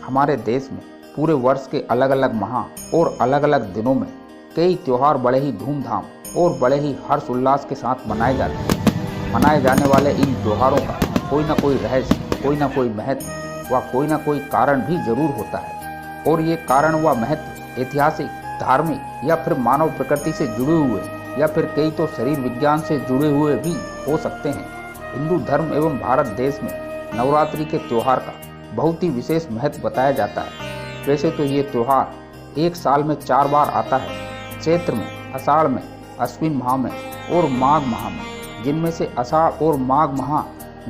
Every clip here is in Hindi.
हमारे देश में पूरे वर्ष के अलग अलग माह और अलग अलग दिनों में कई त्यौहार बड़े ही धूमधाम और बड़े ही हर्ष उल्लास के साथ मनाए जाते हैं। मनाए जाने वाले इन त्योहारों का कोई ना कोई रहस्य, कोई ना कोई महत्व व कोई ना कोई कारण भी जरूर होता है। और ये कारण व महत्व ऐतिहासिक, धार्मिक या फिर मानव प्रकृति से जुड़े हुए या फिर कई तो शरीर विज्ञान से जुड़े हुए भी हो सकते हैं। हिंदू धर्म एवं भारत देश में नवरात्रि के त्यौहार का बहुत ही विशेष महत्व बताया जाता है। वैसे तो ये त्यौहार एक साल में 4 बार आता है, चैत्र में, आषाढ़ में, अश्विन माह में और माघ माह में, जिनमें से आषाढ़ और माघ माह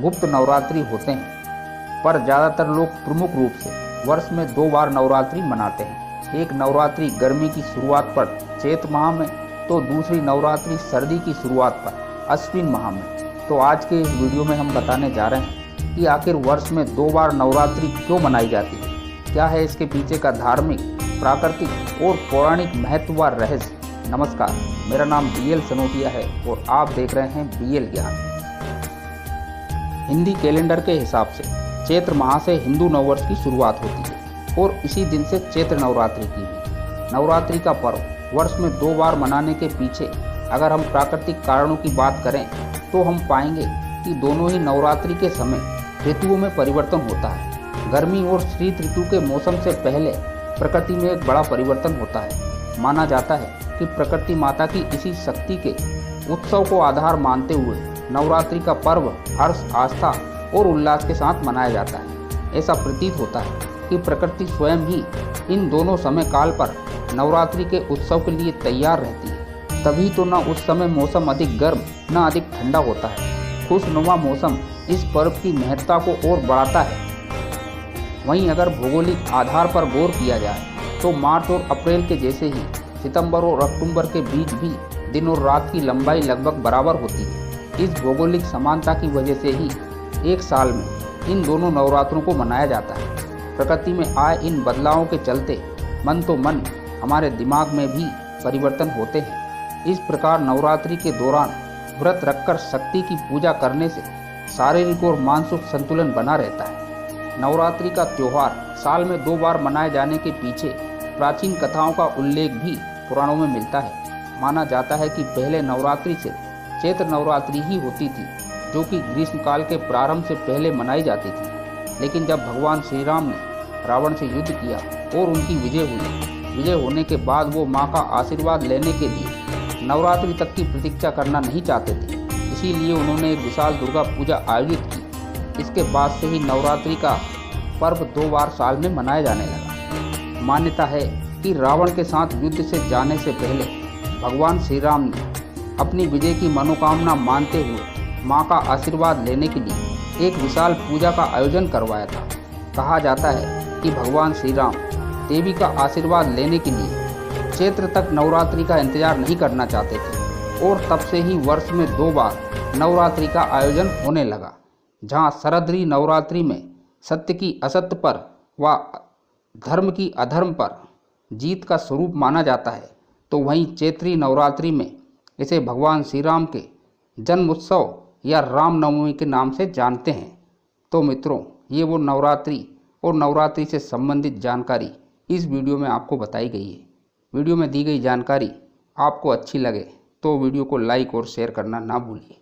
गुप्त नवरात्रि होते हैं। पर ज़्यादातर लोग प्रमुख रूप से वर्ष में 2 बार नवरात्रि मनाते हैं। एक नवरात्रि गर्मी की शुरुआत पर चैत्र माह में, तो दूसरी नवरात्रि सर्दी की शुरुआत पर अश्विन माह में। तो आज के इस वीडियो में हम बताने जा रहे हैं कि आखिर वर्ष में 2 बार नवरात्रि क्यों मनाई जाती है, क्या है इसके पीछे का धार्मिक, प्राकृतिक और पौराणिक महत्व व रहस्य। नमस्कार, मेरा नाम BL सनोटिया है और आप देख रहे हैं BL ज्ञान। हिंदी कैलेंडर के हिसाब से चैत्र माह से हिंदू नववर्ष की शुरुआत होती है और इसी दिन से चैत्र नवरात्रि की भी। नवरात्रि का पर्व वर्ष में 2 बार मनाने के पीछे अगर हम प्राकृतिक कारणों की बात करें तो हम पाएंगे कि दोनों ही नवरात्रि के समय ऋतुओं में परिवर्तन होता है। गर्मी और शीत ऋतु के मौसम से पहले प्रकृति में एक बड़ा परिवर्तन होता है। माना जाता है कि प्रकृति माता की इसी शक्ति के उत्सव को आधार मानते हुए नवरात्रि का पर्व हर्ष, आस्था और उल्लास के साथ मनाया जाता है। ऐसा प्रतीत होता है कि प्रकृति स्वयं ही इन दोनों समय काल पर नवरात्रि के उत्सव के लिए तैयार रहती है। तभी तो न उस समय मौसम अधिक गर्म न अधिक ठंडा होता है। खुशनुमा मौसम इस पर्व की महत्ता को और बढ़ाता है। वहीं अगर भौगोलिक आधार पर गौर किया जाए तो मार्च और अप्रैल के जैसे ही सितंबर और अक्टूबर के बीच भी दिन और रात की लंबाई लगभग बराबर होती है। इस भौगोलिक समानता की वजह से ही एक साल में इन दोनों नवरात्रों को मनाया जाता है। प्रकृति में आए इन बदलावों के चलते मन तो मन हमारे दिमाग में भी परिवर्तन होते हैं। इस प्रकार नवरात्रि के दौरान व्रत रखकर शक्ति की पूजा करने से शारीरिक और मानसिक संतुलन बना रहता है। नवरात्रि का त्यौहार साल में 2 बार मनाए जाने के पीछे प्राचीन कथाओं का उल्लेख भी पुराणों में मिलता है। माना जाता है कि पहले नवरात्रि से चैत्र नवरात्रि ही होती थी, जो कि ग्रीष्मकाल के प्रारंभ से पहले मनाई जाती थी। लेकिन जब भगवान श्री राम ने रावण से युद्ध किया और उनकी विजय हुई, विजय होने के बाद वो माँ का आशीर्वाद लेने के लिए नवरात्रि तक की प्रतीक्षा करना नहीं चाहते थे। इसीलिए उन्होंने एक विशाल दुर्गा पूजा आयोजित की। इसके बाद से ही नवरात्रि का पर्व 2 बार साल में मनाया जाने लगा। मान्यता है कि रावण के साथ युद्ध से जाने से पहले भगवान श्री राम ने अपनी विजय की मनोकामना मानते हुए माँ का आशीर्वाद लेने के लिए एक विशाल पूजा का आयोजन करवाया था। कहा जाता है कि भगवान श्री राम देवी का आशीर्वाद लेने के लिए चैत्र तक नवरात्रि का इंतजार नहीं करना चाहते थे और तब से ही वर्ष में 2 बार नवरात्रि का आयोजन होने लगा। जहाँ शरदृ नवरात्रि में सत्य की असत्य पर व धर्म की अधर्म पर जीत का स्वरूप माना जाता है, तो वहीं चैत्री नवरात्रि में इसे भगवान श्री राम के जन्म उत्सव या रामनवमी के नाम से जानते हैं। तो मित्रों, ये वो नवरात्रि और नवरात्रि से संबंधित जानकारी इस वीडियो में आपको बताई गई है। वीडियो में दी गई जानकारी आपको अच्छी लगे तो वीडियो को लाइक और शेयर करना ना भूलिए।